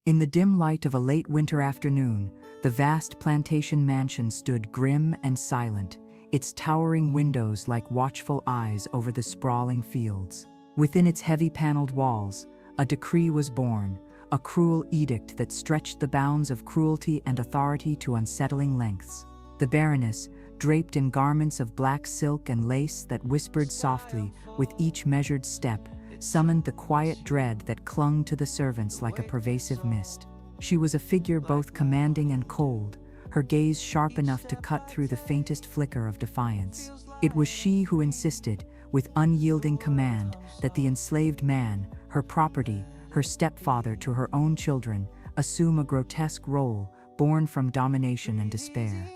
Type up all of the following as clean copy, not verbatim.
In the dim light of a late winter afternoon, the vast plantation mansion stood grim and silent, its towering windows like watchful eyes over the sprawling fields. Within its heavy paneled walls, a decree was born, a cruel edict that stretched the bounds of cruelty and authority to unsettling lengths. The Baroness, draped in garments of black silk and lace that whispered softly with each measured step, summoned the quiet dread that clung to the servants like a pervasive mist. She was a figure both commanding and cold, her gaze sharp enough to cut through the faintest flicker of defiance. It was she who insisted, with unyielding command, that the enslaved man, her property, her stepfather to her own children, assume a grotesque role born from domination and despair.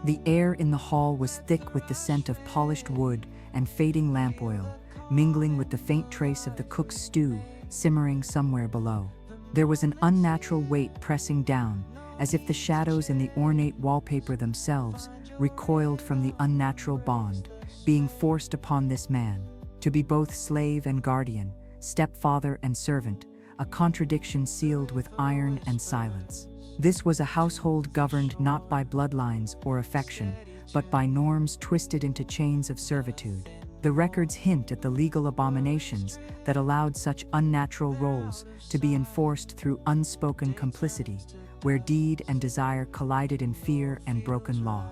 The air in the hall was thick with the scent of polished wood and fading lamp oil, mingling with the faint trace of the cook's stew simmering somewhere below. There was an unnatural weight pressing down, as if the shadows in the ornate wallpaper themselves recoiled from the unnatural bond being forced upon this man, to be both slave and guardian, stepfather and servant, a contradiction sealed with iron and silence. This was a household governed not by bloodlines or affection, but by norms twisted into chains of servitude. The records hint at the legal abominations that allowed such unnatural roles to be enforced through unspoken complicity, where deed and desire collided in fear and broken law.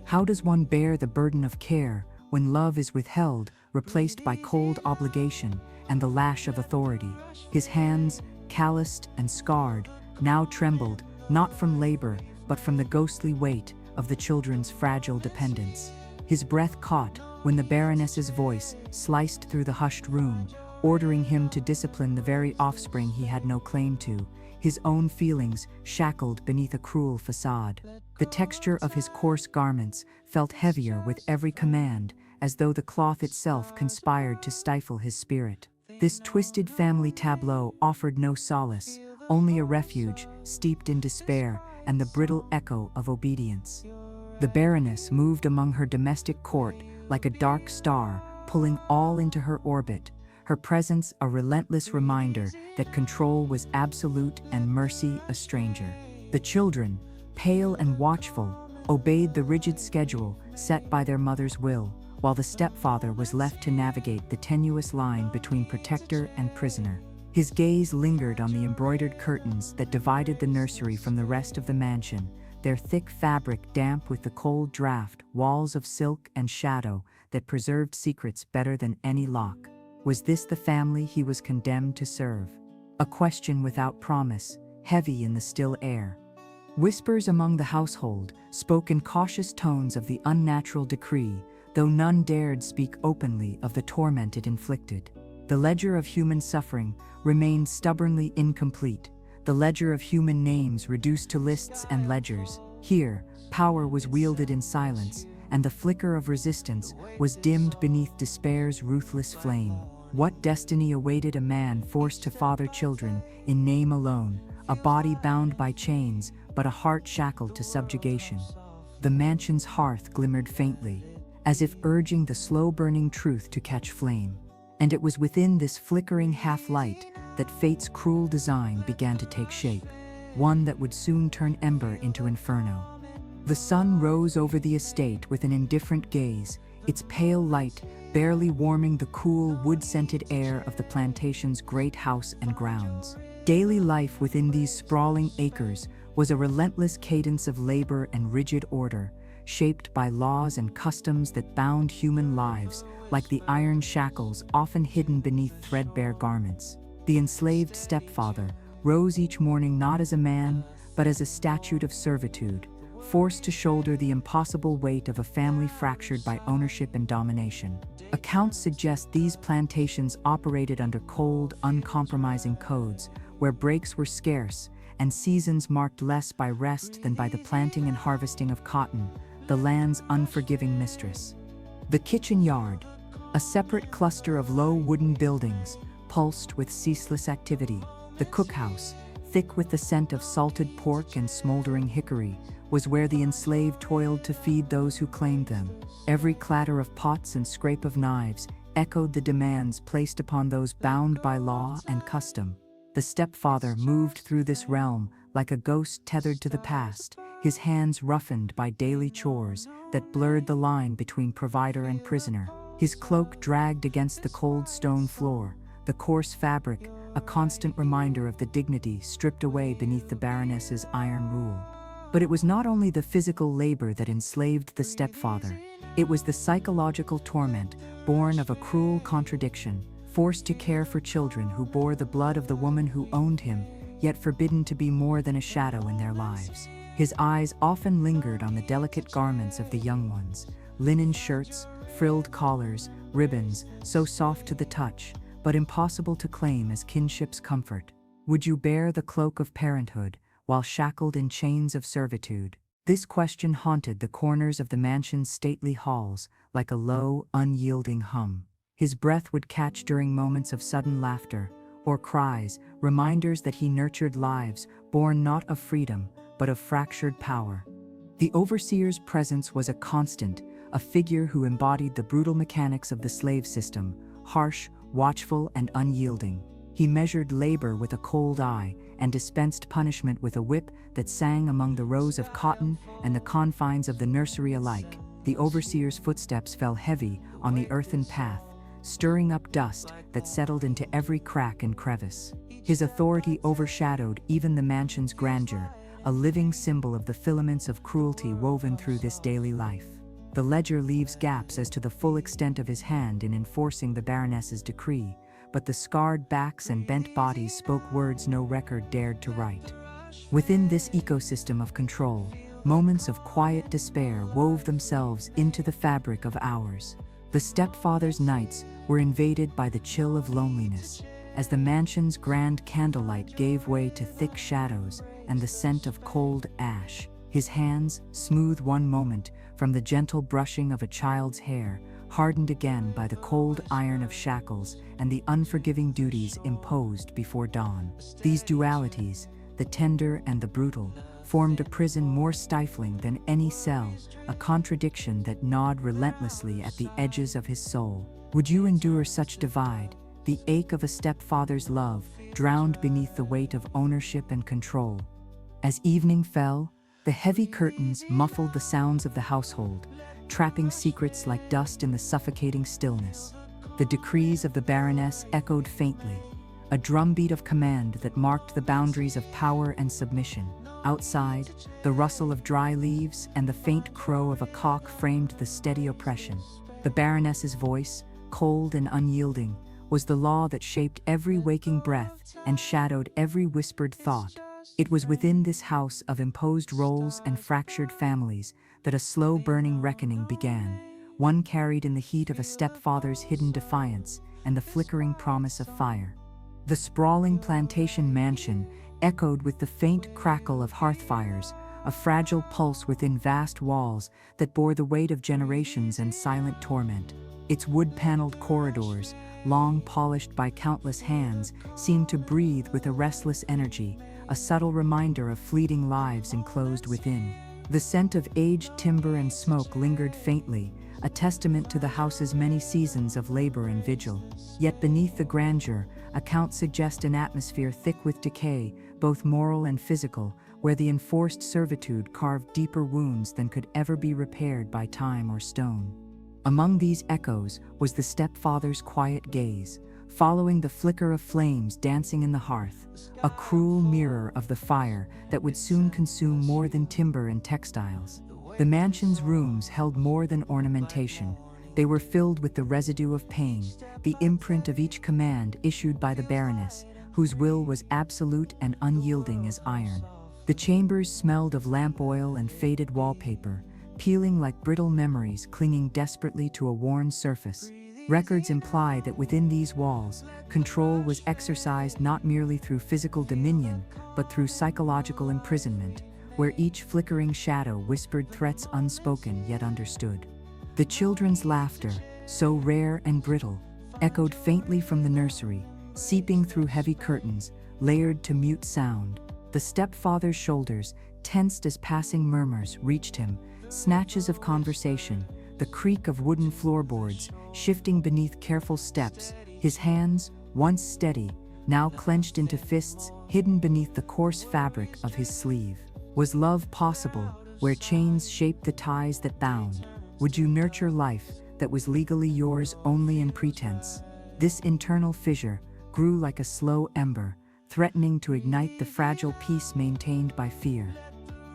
How does one bear the burden of care when love is withheld, replaced by cold obligation and the lash of authority? His hands, calloused and scarred, now trembled, not from labor, but from the ghostly weight of the children's fragile dependence. His breath caught when the Baroness's voice sliced through the hushed room, ordering him to discipline the very offspring he had no claim to, his own feelings shackled beneath a cruel facade. The texture of his coarse garments felt heavier with every command, as though the cloth itself conspired to stifle his spirit. This twisted family tableau offered no solace, only a refuge steeped in despair and the brittle echo of obedience. The Baroness moved among her domestic court like a dark star, pulling all into her orbit, her presence a relentless reminder that control was absolute and mercy a stranger. The children, pale and watchful, obeyed the rigid schedule set by their mother's will, while the stepfather was left to navigate the tenuous line between protector and prisoner. His gaze lingered on the embroidered curtains that divided the nursery from the rest of the mansion, their thick fabric damp with the cold draft, walls of silk and shadow that preserved secrets better than any lock. Was this the family he was condemned to serve? A question without promise, heavy in the still air. Whispers among the household spoke in cautious tones of the unnatural decree, though none dared speak openly of the torment it inflicted. The ledger of human suffering remained stubbornly incomplete, the ledger of human names reduced to lists and ledgers. Here, power was wielded in silence, and the flicker of resistance was dimmed beneath despair's ruthless flame. What destiny awaited a man forced to father children in name alone, a body bound by chains, but a heart shackled to subjugation? The mansion's hearth glimmered faintly, as if urging the slow-burning truth to catch flame. And it was within this flickering half-light that fate's cruel design began to take shape, one that would soon turn ember into inferno. The sun rose over the estate with an indifferent gaze, its pale light barely warming the cool, wood-scented air of the plantation's great house and grounds. Daily life within these sprawling acres was a relentless cadence of labor and rigid order, shaped by laws and customs that bound human lives like the iron shackles often hidden beneath threadbare garments. The enslaved stepfather rose each morning not as a man, but as a statute of servitude, forced to shoulder the impossible weight of a family fractured by ownership and domination. Accounts suggest these plantations operated under cold, uncompromising codes, where breaks were scarce and seasons marked less by rest than by the planting and harvesting of cotton, the land's unforgiving mistress. The kitchen yard, a separate cluster of low wooden buildings, pulsed with ceaseless activity. The cookhouse, thick with the scent of salted pork and smoldering hickory, was where the enslaved toiled to feed those who claimed them. Every clatter of pots and scrape of knives echoed the demands placed upon those bound by law and custom. The stepfather moved through this realm like a ghost tethered to the past, his hands roughened by daily chores that blurred the line between provider and prisoner. His cloak dragged against the cold stone floor, the coarse fabric a constant reminder of the dignity stripped away beneath the Baroness's iron rule. But it was not only the physical labor that enslaved the stepfather, it was the psychological torment born of a cruel contradiction, forced to care for children who bore the blood of the woman who owned him, yet forbidden to be more than a shadow in their lives. His eyes often lingered on the delicate garments of the young ones, linen shirts, frilled collars, ribbons, so soft to the touch, but impossible to claim as kinship's comfort. Would you bear the cloak of parenthood while shackled in chains of servitude? This question haunted the corners of the mansion's stately halls like a low, unyielding hum. His breath would catch during moments of sudden laughter or cries, reminders that he nurtured lives born not of freedom, but of fractured power. The overseer's presence was a constant, a figure who embodied the brutal mechanics of the slave system, harsh, watchful, and unyielding. He measured labor with a cold eye and dispensed punishment with a whip that sang among the rows of cotton and the confines of the nursery alike. The overseer's footsteps fell heavy on the earthen path, stirring up dust that settled into every crack and crevice. His authority overshadowed even the mansion's grandeur, a living symbol of the filaments of cruelty woven through this daily life. The ledger leaves gaps as to the full extent of his hand in enforcing the Baroness's decree, but the scarred backs and bent bodies spoke words no record dared to write. Within this ecosystem of control, moments of quiet despair wove themselves into the fabric of hours. The stepfather's nights were invaded by the chill of loneliness, as the mansion's grand candlelight gave way to thick shadows and the scent of cold ash. His hands, smooth one moment from the gentle brushing of a child's hair, hardened again by the cold iron of shackles and the unforgiving duties imposed before dawn. These dualities, the tender and the brutal, formed a prison more stifling than any cell, a contradiction that gnawed relentlessly at the edges of his soul. Would you endure such divide, the ache of a stepfather's love drowned beneath the weight of ownership and control? As evening fell, the heavy curtains muffled the sounds of the household, trapping secrets like dust in the suffocating stillness. The decrees of the Baroness echoed faintly, a drumbeat of command that marked the boundaries of power and submission. Outside, the rustle of dry leaves and the faint crow of a cock framed the steady oppression. The Baroness's voice, cold and unyielding, was the law that shaped every waking breath and shadowed every whispered thought. It was within this house of imposed roles and fractured families that a slow-burning reckoning began, one carried in the heat of a stepfather's hidden defiance and the flickering promise of fire. The sprawling plantation mansion echoed with the faint crackle of hearth fires, a fragile pulse within vast walls that bore the weight of generations and silent torment. Its wood-paneled corridors, long polished by countless hands, seemed to breathe with a restless energy, a subtle reminder of fleeting lives enclosed within. The scent of aged timber and smoke lingered faintly, a testament to the house's many seasons of labor and vigil. Yet beneath the grandeur, accounts suggest an atmosphere thick with decay, both moral and physical, where the enforced servitude carved deeper wounds than could ever be repaired by time or stone. Among these echoes was the stepfather's quiet gaze, following the flicker of flames dancing in the hearth, a cruel mirror of the fire that would soon consume more than timber and textiles. The mansion's rooms held more than ornamentation. They were filled with the residue of pain, the imprint of each command issued by the Baroness, whose will was absolute and unyielding as iron. The chambers smelled of lamp oil and faded wallpaper, peeling like brittle memories clinging desperately to a worn surface. Records imply that within these walls, control was exercised not merely through physical dominion, but through psychological imprisonment, where each flickering shadow whispered threats unspoken yet understood. The children's laughter, so rare and brittle, echoed faintly from the nursery, seeping through heavy curtains, layered to mute sound. The stepfather's shoulders, tensed as passing murmurs, reached him, snatches of conversation, the creak of wooden floorboards shifting beneath careful steps, his hands, once steady, now clenched into fists hidden beneath the coarse fabric of his sleeve. Was love possible where chains shaped the ties that bound? Would you nurture life that was legally yours only in pretense? This internal fissure grew like a slow ember, threatening to ignite the fragile peace maintained by fear.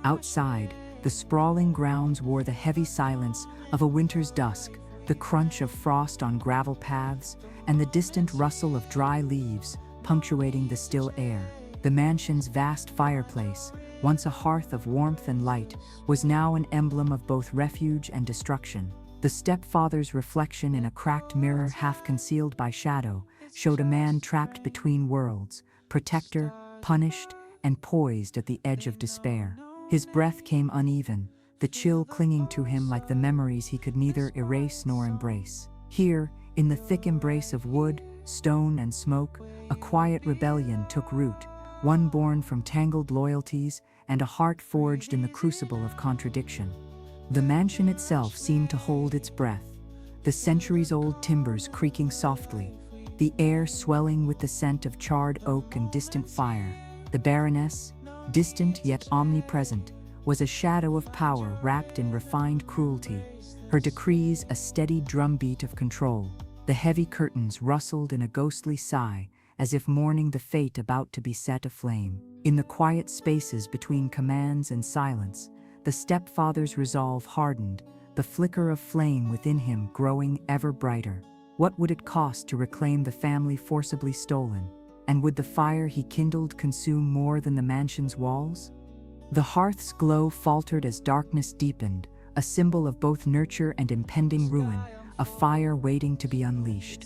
Outside, the sprawling grounds wore the heavy silence of a winter's dusk, the crunch of frost on gravel paths, and the distant rustle of dry leaves punctuating the still air. The mansion's vast fireplace, once a hearth of warmth and light, was now an emblem of both refuge and destruction. The stepfather's reflection in a cracked mirror half concealed by shadow showed a man trapped between worlds, protector, punished, and poised at the edge of despair. His breath came uneven, the chill clinging to him like the memories he could neither erase nor embrace. Here, in the thick embrace of wood, stone, and smoke, a quiet rebellion took root, one born from tangled loyalties and a heart forged in the crucible of contradiction. The mansion itself seemed to hold its breath, the centuries-old timbers creaking softly, the air swelling with the scent of charred oak and distant fire. The Baroness, distant yet omnipresent, was a shadow of power wrapped in refined cruelty, her decrees a steady drumbeat of control. The heavy curtains rustled in a ghostly sigh, as if mourning the fate about to be set aflame. In the quiet spaces between commands and silence, the stepfather's resolve hardened, the flicker of flame within him growing ever brighter. What would it cost to reclaim the family forcibly stolen? And would the fire he kindled consume more than the mansion's walls? The hearth's glow faltered as darkness deepened, a symbol of both nurture and impending ruin, a fire waiting to be unleashed.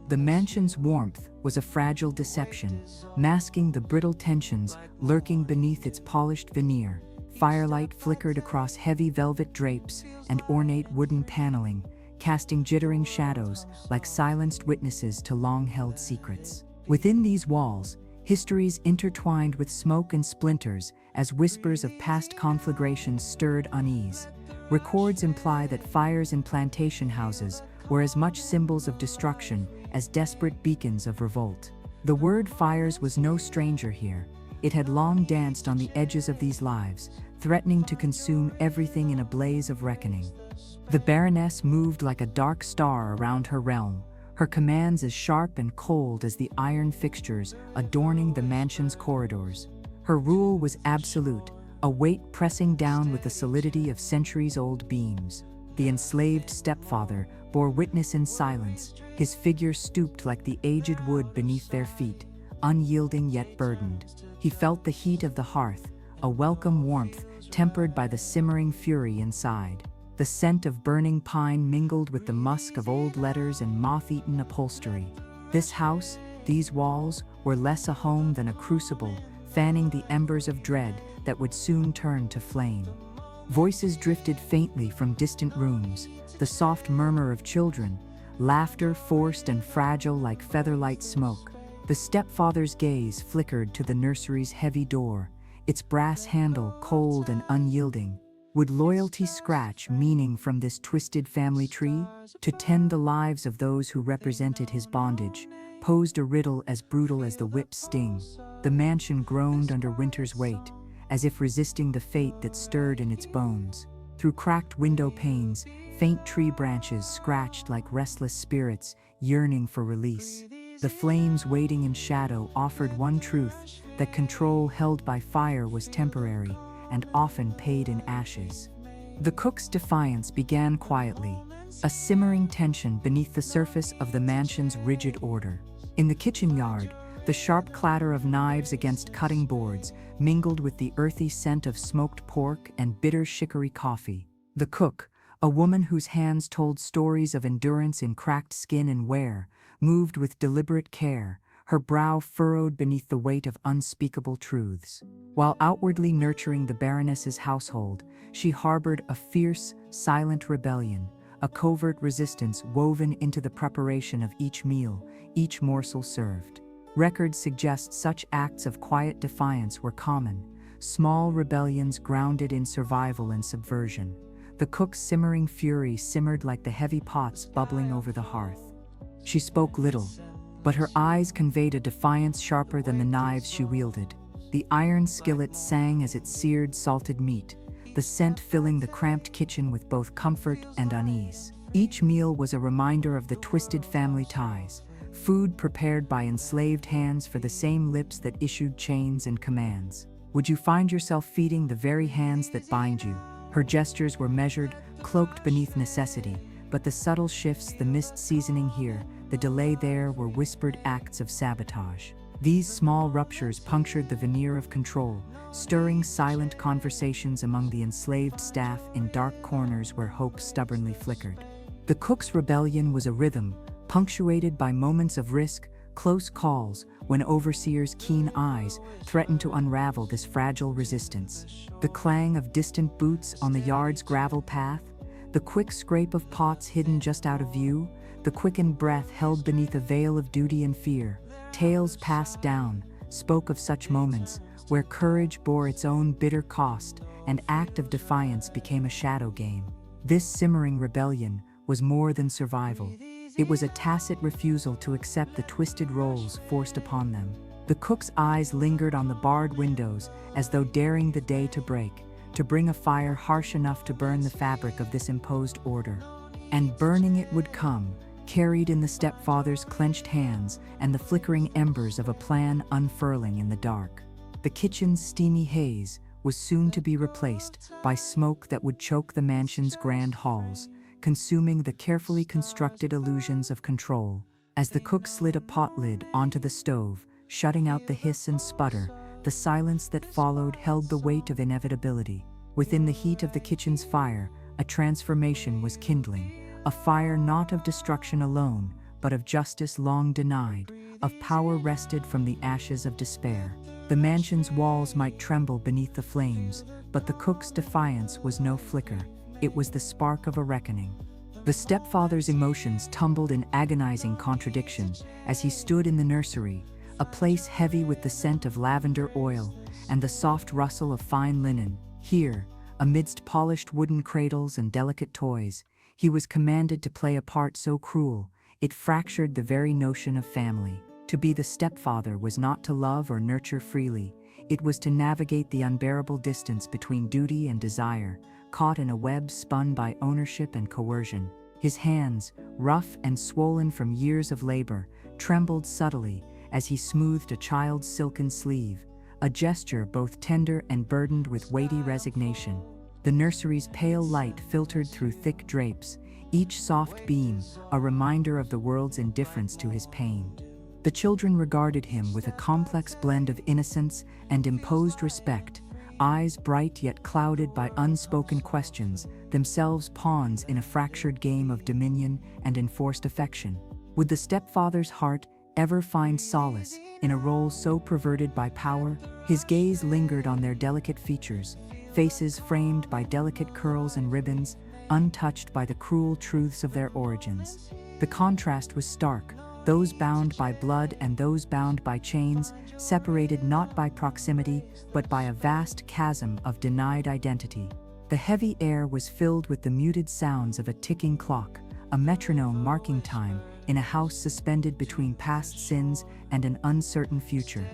The mansion's warmth was a fragile deception, masking the brittle tensions lurking beneath its polished veneer. Firelight flickered across heavy velvet drapes and ornate wooden paneling, casting jittering shadows like silenced witnesses to long-held secrets. Within these walls, histories intertwined with smoke and splinters as whispers of past conflagrations stirred unease. Records imply that fires in plantation houses were as much symbols of destruction as desperate beacons of revolt. The word fires was no stranger here. It had long danced on the edges of these lives, threatening to consume everything in a blaze of reckoning. The Baroness moved like a dark star around her realm, her commands as sharp and cold as the iron fixtures adorning the mansion's corridors. Her rule was absolute, a weight pressing down with the solidity of centuries-old beams. The enslaved stepfather bore witness in silence, his figure stooped like the aged wood beneath their feet, unyielding yet burdened. He felt the heat of the hearth, a welcome warmth tempered by the simmering fury inside. The scent of burning pine mingled with the musk of old letters and moth-eaten upholstery. This house, these walls, were less a home than a crucible, fanning the embers of dread that would soon turn to flame. Voices drifted faintly from distant rooms, the soft murmur of children, laughter forced and fragile like featherlight smoke. The stepfather's gaze flickered to the nursery's heavy door, its brass handle cold and unyielding. Would loyalty scratch meaning from this twisted family tree? To tend the lives of those who represented his bondage posed a riddle as brutal as the whip's sting. The mansion groaned under winter's weight, as if resisting the fate that stirred in its bones. Through cracked window panes, faint tree branches scratched like restless spirits yearning for release. The flames waiting in shadow offered one truth, that control held by fire was temporary and often paid in ashes. The cook's defiance began quietly, a simmering tension beneath the surface of the mansion's rigid order. In the kitchen yard, the sharp clatter of knives against cutting boards mingled with the earthy scent of smoked pork and bitter chicory coffee. The cook, a woman whose hands told stories of endurance in cracked skin and wear, moved with deliberate care, her brow furrowed beneath the weight of unspeakable truths. While outwardly nurturing the Baroness's household, she harbored a fierce, silent rebellion, a covert resistance woven into the preparation of each meal, each morsel served. Records suggest such acts of quiet defiance were common, small rebellions grounded in survival and subversion. The cook's simmering fury simmered like the heavy pots bubbling over the hearth. She spoke little, but her eyes conveyed a defiance sharper than the knives she wielded. The iron skillet sang as it seared salted meat, the scent filling the cramped kitchen with both comfort and unease. Each meal was a reminder of the twisted family ties, food prepared by enslaved hands for the same lips that issued chains and commands. Would you find yourself feeding the very hands that bind you? Her gestures were measured, cloaked beneath necessity, but the subtle shifts, the missed seasoning here, the delay there, were whispered acts of sabotage. These small ruptures punctured the veneer of control, stirring silent conversations among the enslaved staff in dark corners where hope stubbornly flickered. The cook's rebellion was a rhythm, punctuated by moments of risk, close calls, when overseers' keen eyes threatened to unravel this fragile resistance. The clang of distant boots on the yard's gravel path, the quick scrape of pots hidden just out of view, the quickened breath held beneath a veil of duty and fear. Tales passed down spoke of such moments where courage bore its own bitter cost and act of defiance became a shadow game. This simmering rebellion was more than survival. It was a tacit refusal to accept the twisted roles forced upon them. The cook's eyes lingered on the barred windows as though daring the day to break, to bring a fire harsh enough to burn the fabric of this imposed order. And burning it would come, carried in the stepfather's clenched hands and the flickering embers of a plan unfurling in the dark. The kitchen's steamy haze was soon to be replaced by smoke that would choke the mansion's grand halls, consuming the carefully constructed illusions of control. As the cook slid a pot lid onto the stove, shutting out the hiss and sputter, the silence that followed held the weight of inevitability. Within the heat of the kitchen's fire, a transformation was kindling, a fire not of destruction alone, but of justice long denied, of power wrested from the ashes of despair. The mansion's walls might tremble beneath the flames, but the cook's defiance was no flicker. It was the spark of a reckoning. The stepfather's emotions tumbled in agonizing contradiction as he stood in the nursery, a place heavy with the scent of lavender oil and the soft rustle of fine linen. Here, amidst polished wooden cradles and delicate toys, he was commanded to play a part so cruel, it fractured the very notion of family. To be the stepfather was not to love or nurture freely, it was to navigate the unbearable distance between duty and desire, caught in a web spun by ownership and coercion. His hands, rough and swollen from years of labor, trembled subtly as he smoothed a child's silken sleeve, a gesture both tender and burdened with weighty resignation. The nursery's pale light filtered through thick drapes, each soft beam a reminder of the world's indifference to his pain. The children regarded him with a complex blend of innocence and imposed respect, eyes bright yet clouded by unspoken questions, themselves pawns in a fractured game of dominion and enforced affection. Would the stepfather's heart ever find solace in a role so perverted by power? His gaze lingered on their delicate features, faces framed by delicate curls and ribbons, untouched by the cruel truths of their origins. The contrast was stark, those bound by blood and those bound by chains, separated not by proximity, but by a vast chasm of denied identity. The heavy air was filled with the muted sounds of a ticking clock, a metronome marking time in a house suspended between past sins and an uncertain future.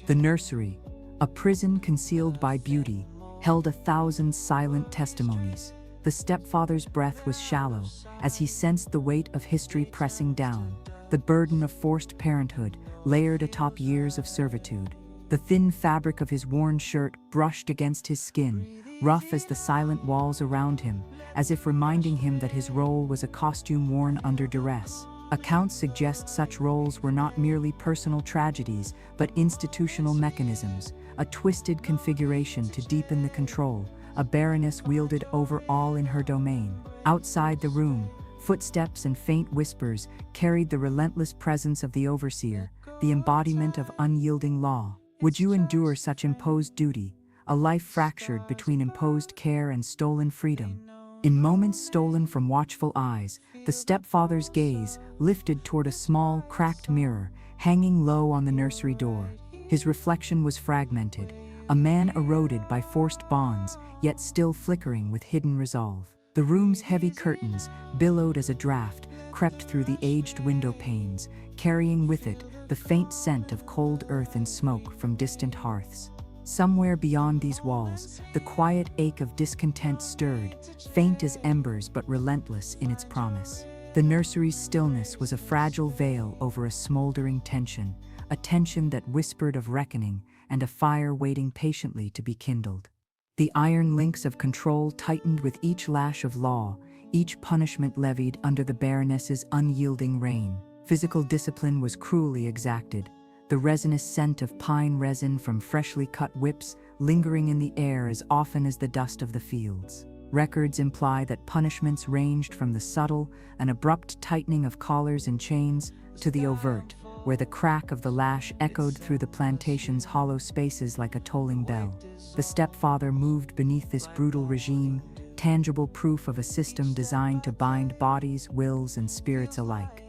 The nursery, a prison concealed by beauty, held 1,000 silent testimonies. The stepfather's breath was shallow as he sensed the weight of history pressing down, the burden of forced parenthood layered atop years of servitude. The thin fabric of his worn shirt brushed against his skin, rough as the silent walls around him, as if reminding him that his role was a costume worn under duress. Accounts suggest such roles were not merely personal tragedies, but institutional mechanisms, a twisted configuration to deepen the control, a baroness wielded over all in her domain. Outside the room, footsteps and faint whispers carried the relentless presence of the overseer, the embodiment of unyielding law. Would you endure such imposed duty, a life fractured between imposed care and stolen freedom? In moments stolen from watchful eyes, the stepfather's gaze lifted toward a small, cracked mirror hanging low on the nursery door. His reflection was fragmented, a man eroded by forced bonds, yet still flickering with hidden resolve. The room's heavy curtains billowed as a draft, crept through the aged window panes, carrying with it the faint scent of cold earth and smoke from distant hearths. Somewhere beyond these walls, the quiet ache of discontent stirred, faint as embers but relentless in its promise. The nursery's stillness was a fragile veil over a smoldering tension, a tension that whispered of reckoning and a fire waiting patiently to be kindled. The iron links of control tightened with each lash of law, each punishment levied under the Baroness's unyielding reign. Physical discipline was cruelly exacted, the resinous scent of pine resin from freshly cut whips lingering in the air as often as the dust of the fields. Records imply that punishments ranged from the subtle and abrupt tightening of collars and chains to the overt, where the crack of the lash echoed through the plantation's hollow spaces like a tolling bell. The stepfather moved beneath this brutal regime, tangible proof of a system designed to bind bodies, wills, and spirits alike.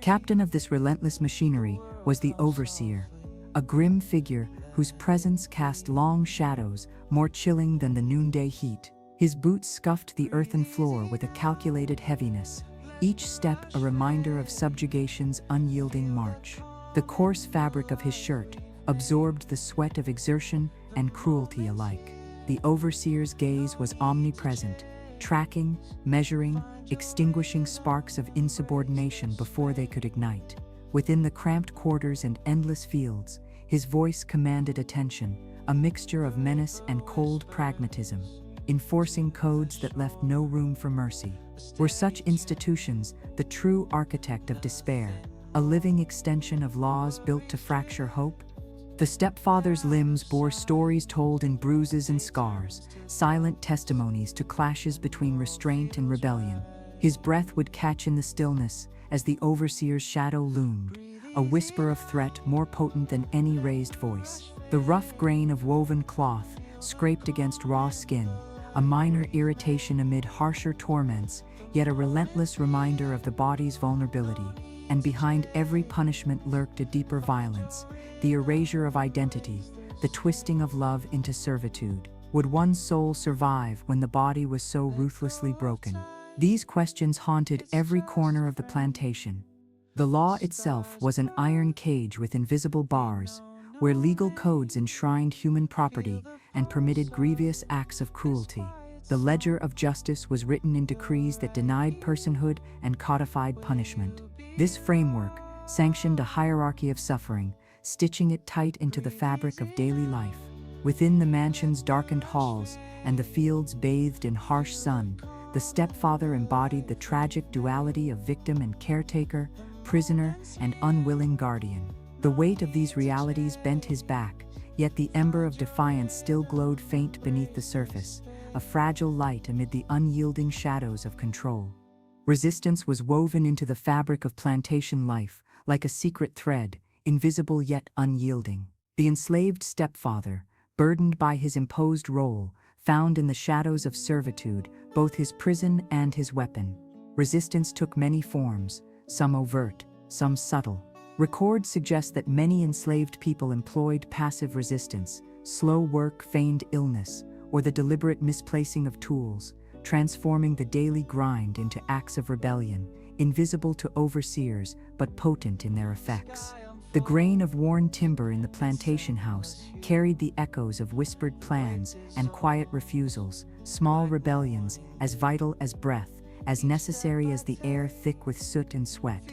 Captain of this relentless machinery was the overseer, a grim figure whose presence cast long shadows more chilling than the noonday heat. His boots scuffed the earthen floor with a calculated heaviness, each step a reminder of subjugation's unyielding march. The coarse fabric of his shirt absorbed the sweat of exertion and cruelty alike. The overseer's gaze was omnipresent, tracking, measuring, extinguishing sparks of insubordination before they could ignite. Within the cramped quarters and endless fields, his voice commanded attention, a mixture of menace and cold pragmatism, enforcing codes that left no room for mercy. Were such institutions the true architect of despair, a living extension of laws built to fracture hope? The stepfather's limbs bore stories told in bruises and scars, silent testimonies to clashes between restraint and rebellion. His breath would catch in the stillness as the overseer's shadow loomed, a whisper of threat more potent than any raised voice. The rough grain of woven cloth scraped against raw skin, a minor irritation amid harsher torments, yet a relentless reminder of the body's vulnerability. And behind every punishment lurked a deeper violence, the erasure of identity, the twisting of love into servitude. Would one's soul survive when the body was so ruthlessly broken? These questions haunted every corner of the plantation. The law itself was an iron cage with invisible bars, where legal codes enshrined human property and permitted grievous acts of cruelty. The ledger of justice was written in decrees that denied personhood and codified punishment. This framework sanctioned a hierarchy of suffering, stitching it tight into the fabric of daily life. Within the mansion's darkened halls and the fields bathed in harsh sun, the stepfather embodied the tragic duality of victim and caretaker, prisoner and unwilling guardian. The weight of these realities bent his back, yet the ember of defiance still glowed faint beneath the surface, a fragile light amid the unyielding shadows of control. Resistance was woven into the fabric of plantation life, like a secret thread, invisible yet unyielding. The enslaved stepfather, burdened by his imposed role, found in the shadows of servitude both his prison and his weapon. Resistance took many forms, some overt, some subtle. Records suggest that many enslaved people employed passive resistance, slow work, feigned illness, or the deliberate misplacing of tools, transforming the daily grind into acts of rebellion, invisible to overseers but potent in their effects. The grain of worn timber in the plantation house carried the echoes of whispered plans and quiet refusals, small rebellions as vital as breath, as necessary as the air thick with soot and sweat.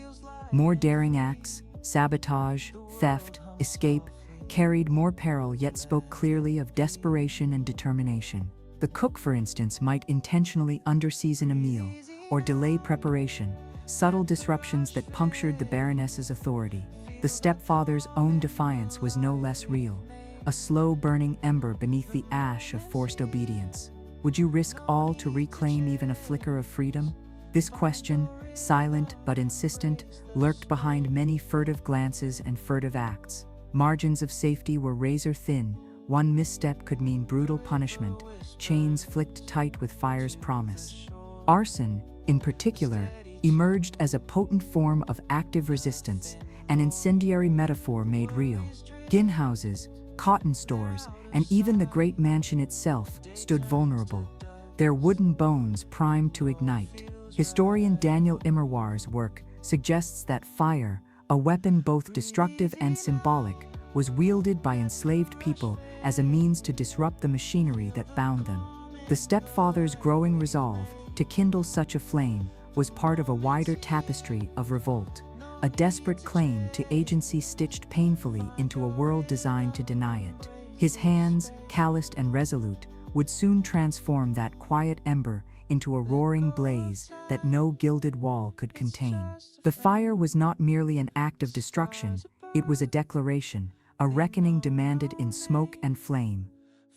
More daring acts, sabotage, theft, escape, carried more peril yet spoke clearly of desperation and determination. The cook, for instance, might intentionally underseason a meal or delay preparation, subtle disruptions that punctured the Baroness's authority. The stepfather's own defiance was no less real, a slow-burning ember beneath the ash of forced obedience. Would you risk all to reclaim even a flicker of freedom? This question, silent but insistent, lurked behind many furtive glances and furtive acts. Margins of safety were razor-thin. One misstep could mean brutal punishment, chains flicked tight with fire's promise. Arson, in particular, emerged as a potent form of active resistance, an incendiary metaphor made real. Gin houses, cotton stores, and even the great mansion itself stood vulnerable, their wooden bones primed to ignite. Historian Daniel Immerwahr's work suggests that fire, a weapon both destructive and symbolic, was wielded by enslaved people as a means to disrupt the machinery that bound them. The stepfather's growing resolve to kindle such a flame was part of a wider tapestry of revolt, a desperate claim to agency stitched painfully into a world designed to deny it. His hands, calloused and resolute, would soon transform that quiet ember into a roaring blaze that no gilded wall could contain. The fire was not merely an act of destruction, it was a declaration, a reckoning demanded in smoke and flame.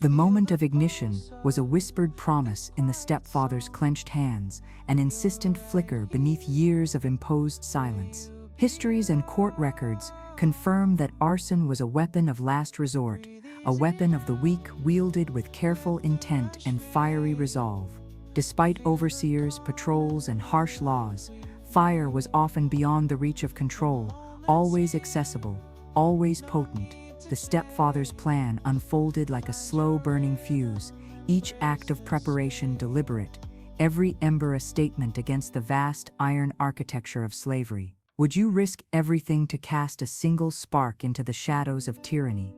The moment of ignition was a whispered promise in the stepfather's clenched hands, an insistent flicker beneath years of imposed silence. Histories and court records confirm that arson was a weapon of last resort, a weapon of the weak wielded with careful intent and fiery resolve. Despite overseers, patrols, and harsh laws, fire was often beyond the reach of control, always accessible, always potent. The stepfather's plan unfolded like a slow-burning fuse, each act of preparation deliberate, every ember a statement against the vast iron architecture of slavery. Would you risk everything to cast a single spark into the shadows of tyranny?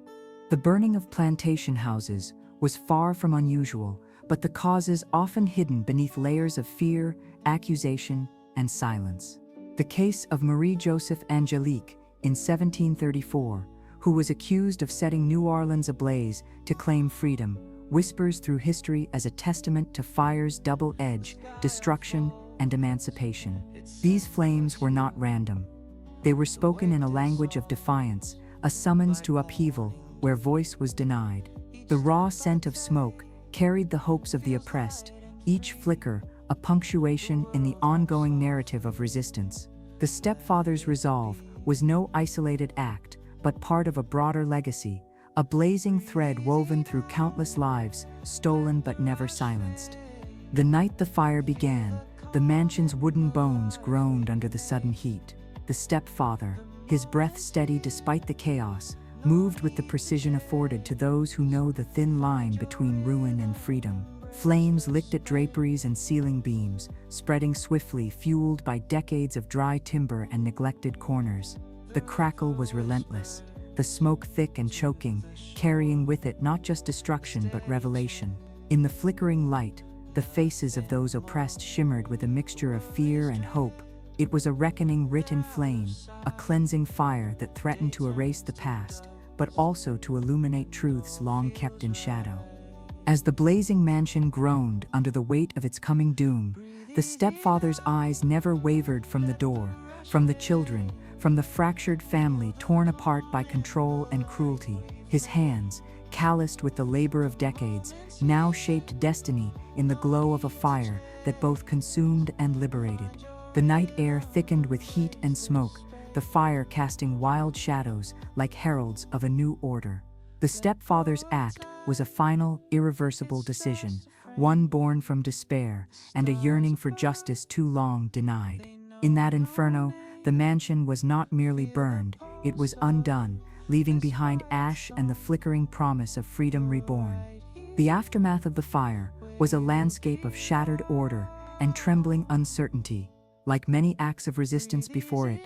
The burning of plantation houses was far from unusual, but the causes often hidden beneath layers of fear, accusation, and silence. The case of Marie Joseph Angelique in 1734, who was accused of setting New Orleans ablaze to claim freedom, whispers through history as a testament to fire's double edge, destruction and emancipation. These flames were not random. They were spoken in a language of defiance, a summons to upheaval where voice was denied. The raw scent of smoke carried the hopes of the oppressed, each flicker a punctuation in the ongoing narrative of resistance. The stepfather's resolve was no isolated act, but part of a broader legacy, a blazing thread woven through countless lives, stolen but never silenced. The night the fire began, the mansion's wooden bones groaned under the sudden heat. The stepfather, his breath steady despite the chaos, moved with the precision afforded to those who know the thin line between ruin and freedom. Flames licked at draperies and ceiling beams, spreading swiftly, fueled by decades of dry timber and neglected corners. The crackle was relentless, the smoke thick and choking, carrying with it not just destruction but revelation. In the flickering light, the faces of those oppressed shimmered with a mixture of fear and hope. It was a reckoning writ in flame, a cleansing fire that threatened to erase the past, but also to illuminate truths long kept in shadow. As the blazing mansion groaned under the weight of its coming doom, the stepfather's eyes never wavered from the door, from the children, from the fractured family torn apart by control and cruelty. His hands, calloused with the labor of decades, now shaped destiny in the glow of a fire that both consumed and liberated. The night air thickened with heat and smoke, the fire casting wild shadows like heralds of a new order. The stepfather's act was a final, irreversible decision, one born from despair and a yearning for justice too long denied. In that inferno, the mansion was not merely burned, it was undone, leaving behind ash and the flickering promise of freedom reborn. The aftermath of the fire was a landscape of shattered order and trembling uncertainty. Like many acts of resistance before it,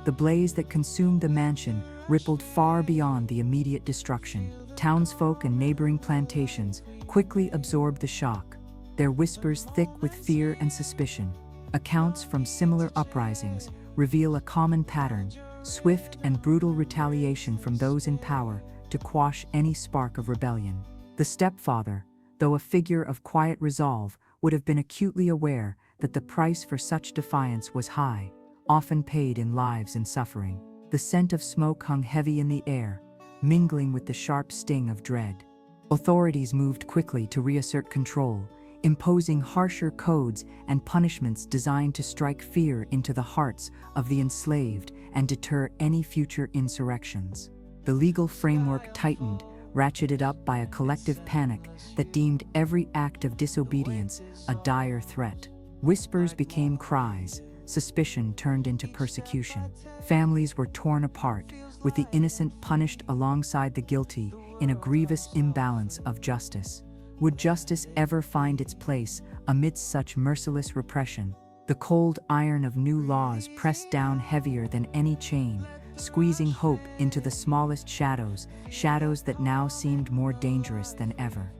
the blaze that consumed the mansion rippled far beyond the immediate destruction. Townsfolk and neighboring plantations quickly absorbed the shock, their whispers thick with fear and suspicion. Accounts from similar uprisings reveal a common pattern, swift and brutal retaliation from those in power to quash any spark of rebellion. The stepfather, though a figure of quiet resolve, would have been acutely aware that the price for such defiance was high, often paid in lives and suffering. The scent of smoke hung heavy in the air, mingling with the sharp sting of dread. Authorities moved quickly to reassert control, imposing harsher codes and punishments designed to strike fear into the hearts of the enslaved and deter any future insurrections. The legal framework tightened, ratcheted up by a collective panic that deemed every act of disobedience a dire threat. Whispers became cries, suspicion turned into persecution. Families were torn apart, with the innocent punished alongside the guilty in a grievous imbalance of justice. Would justice ever find its place amidst such merciless repression? The cold iron of new laws pressed down heavier than any chain, squeezing hope into the smallest shadows, shadows that now seemed more dangerous than ever.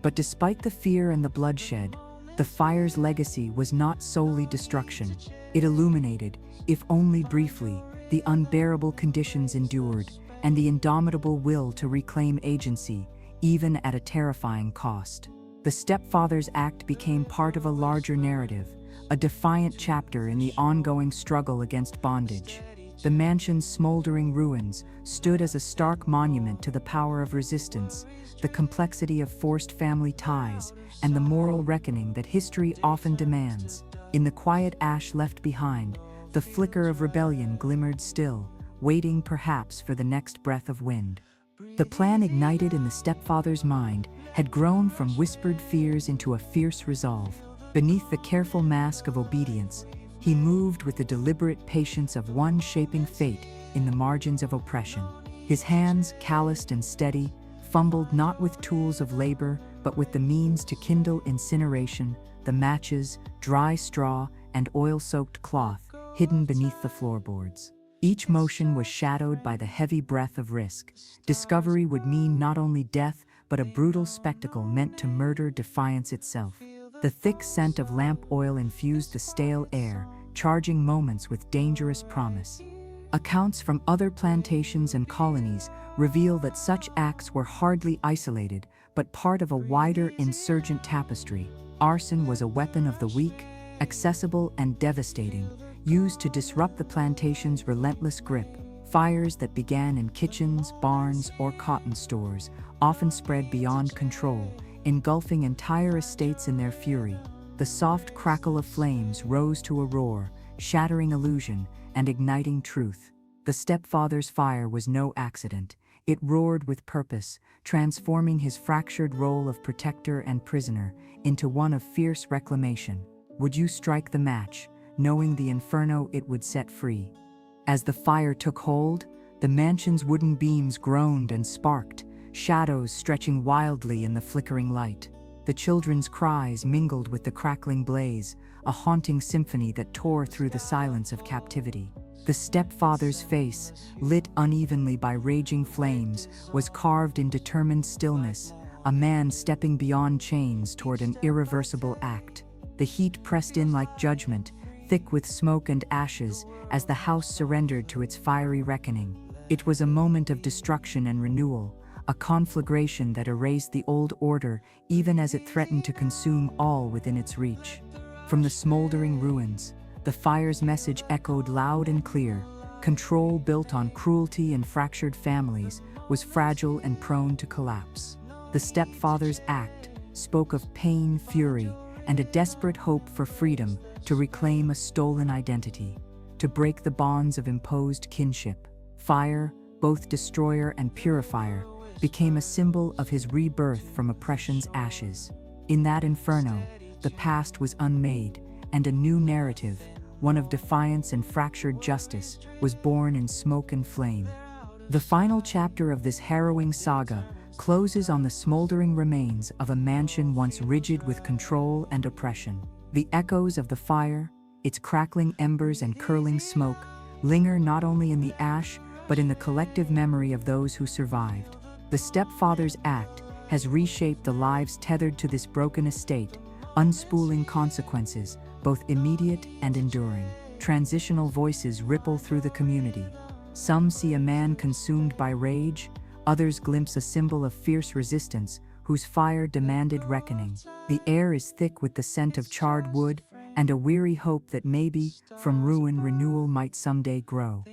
But despite the fear and the bloodshed, the fire's legacy was not solely destruction. It illuminated, if only briefly, the unbearable conditions endured and the indomitable will to reclaim agency, even at a terrifying cost. The Stepfather's Act became part of a larger narrative, a defiant chapter in the ongoing struggle against bondage. The mansion's smoldering ruins stood as a stark monument to the power of resistance, the complexity of forced family ties, and the moral reckoning that history often demands. In the quiet ash left behind, the flicker of rebellion glimmered still, waiting perhaps for the next breath of wind. The plan ignited in the stepfather's mind had grown from whispered fears into a fierce resolve. Beneath the careful mask of obedience, he moved with the deliberate patience of one shaping fate in the margins of oppression. His hands, calloused and steady, fumbled not with tools of labor, but with the means to kindle incineration, the matches, dry straw, and oil-soaked cloth hidden beneath the floorboards. Each motion was shadowed by the heavy breath of risk. Discovery would mean not only death, but a brutal spectacle meant to murder defiance itself. The thick scent of lamp oil infused the stale air, charging moments with dangerous promise. Accounts from other plantations and colonies reveal that such acts were hardly isolated, but part of a wider insurgent tapestry. Arson was a weapon of the weak, accessible and devastating, used to disrupt the plantation's relentless grip. Fires that began in kitchens, barns, or cotton stores often spread beyond control, engulfing entire estates in their fury. The soft crackle of flames rose to a roar, shattering illusion and igniting truth. The stepfather's fire was no accident. It roared with purpose, transforming his fractured role of protector and prisoner into one of fierce reclamation. Would you strike the match, knowing the inferno it would set free? As the fire took hold, the mansion's wooden beams groaned and sparked, shadows stretching wildly in the flickering light. The children's cries mingled with the crackling blaze, a haunting symphony that tore through the silence of captivity. The stepfather's face, lit unevenly by raging flames, was carved in determined stillness, a man stepping beyond chains toward an irreversible act. The heat pressed in like judgment, thick with smoke and ashes, as the house surrendered to its fiery reckoning. It was a moment of destruction and renewal, a conflagration that erased the old order even as it threatened to consume all within its reach. From the smoldering ruins, the fire's message echoed loud and clear. Control built on cruelty and fractured families was fragile and prone to collapse. The stepfather's act spoke of pain, fury, and a desperate hope for freedom to reclaim a stolen identity, to break the bonds of imposed kinship. Fire, both destroyer and purifier, became a symbol of his rebirth from oppression's ashes. In that inferno, the past was unmade, and a new narrative, one of defiance and fractured justice, was born in smoke and flame. The final chapter of this harrowing saga closes on the smoldering remains of a mansion once rigid with control and oppression. The echoes of the fire, its crackling embers and curling smoke, linger not only in the ash, but in the collective memory of those who survived. The stepfather's act has reshaped the lives tethered to this broken estate, unspooling consequences, both immediate and enduring. Transitional voices ripple through the community. Some see a man consumed by rage, others glimpse a symbol of fierce resistance whose fire demanded reckoning. The air is thick with the scent of charred wood and a weary hope that maybe, from ruin, renewal might someday grow.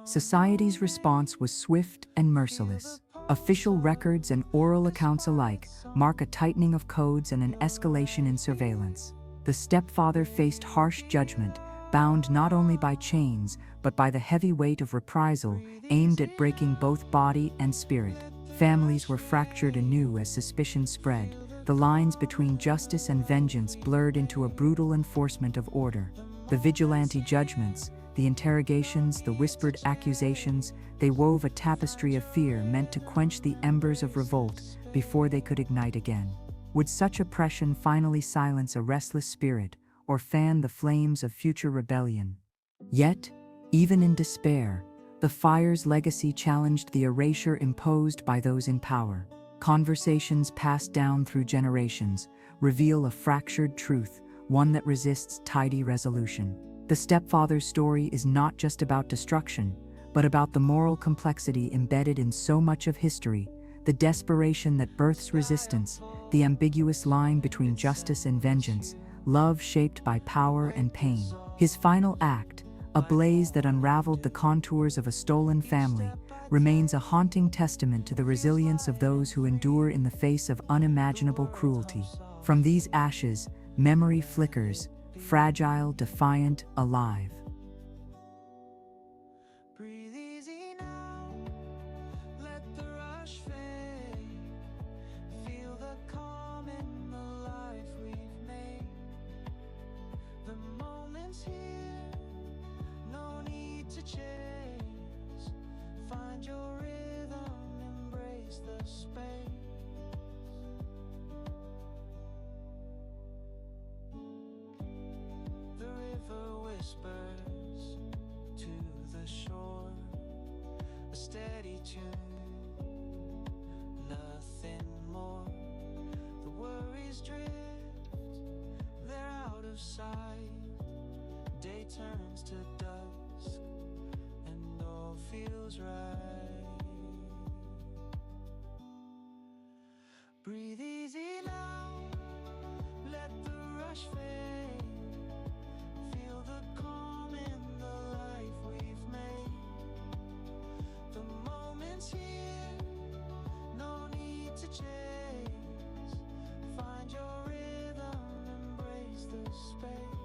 Society's response was swift and merciless. Official records and oral accounts alike mark a tightening of codes and an escalation in surveillance. The stepfather faced harsh judgment, bound not only by chains, but by the heavy weight of reprisal aimed at breaking both body and spirit. Families were fractured anew as suspicion spread. The lines between justice and vengeance blurred into a brutal enforcement of order. The vigilante judgments, the interrogations, the whispered accusations, they wove a tapestry of fear meant to quench the embers of revolt before they could ignite again. Would such oppression finally silence a restless spirit, or fan the flames of future rebellion. Yet, even in despair, the fire's legacy challenged the erasure imposed by those in power. Conversations passed down through generations reveal a fractured truth, one that resists tidy resolution. The stepfather's story is not just about destruction, but about the moral complexity embedded in so much of history, the desperation that births resistance, the ambiguous line between justice and vengeance, love shaped by power and pain. His final act, a blaze that unraveled the contours of a stolen family, remains a haunting testament to the resilience of those who endure in the face of unimaginable cruelty. From these ashes, memory flickers, fragile, defiant, alive. Breathe easy now, let the rush fade. Feel the calm in the life we've made. The moment's here, no need to chase. Find your rhythm, embrace the space. The river whispers to the shore, a steady tune, nothing more. The worries drift, they're out of sight. Day turns to dusk, and all feels right. Breathe easy now, let the rush fade. Feel the calm in the life we've made. The moment's here, no need to chase. Find your rhythm, embrace the space.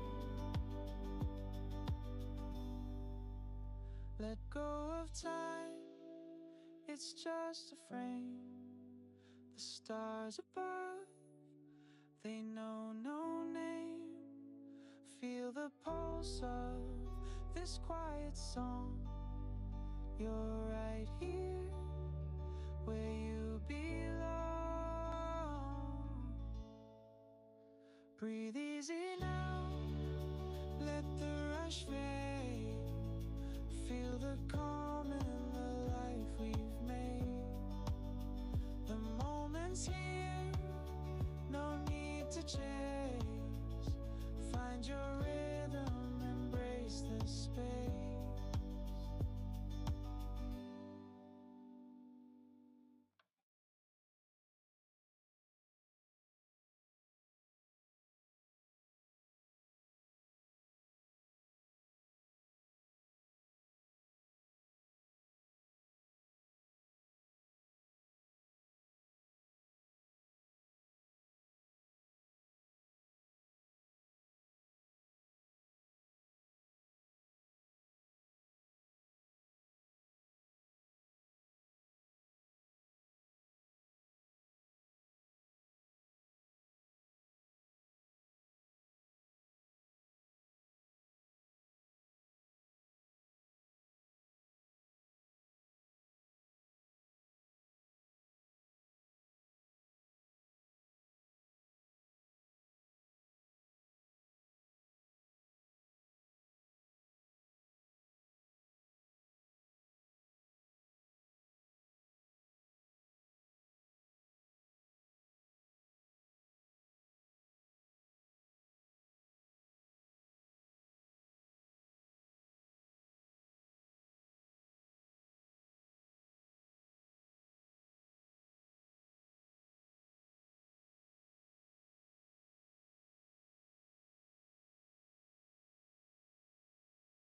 Let go of time, it's just a frame. The stars above, they know no name. Feel the pulse of this quiet song. You're right here where you belong. Breathe easy now, let the rush fade. Feel the calm in the life we've made. The moment's here,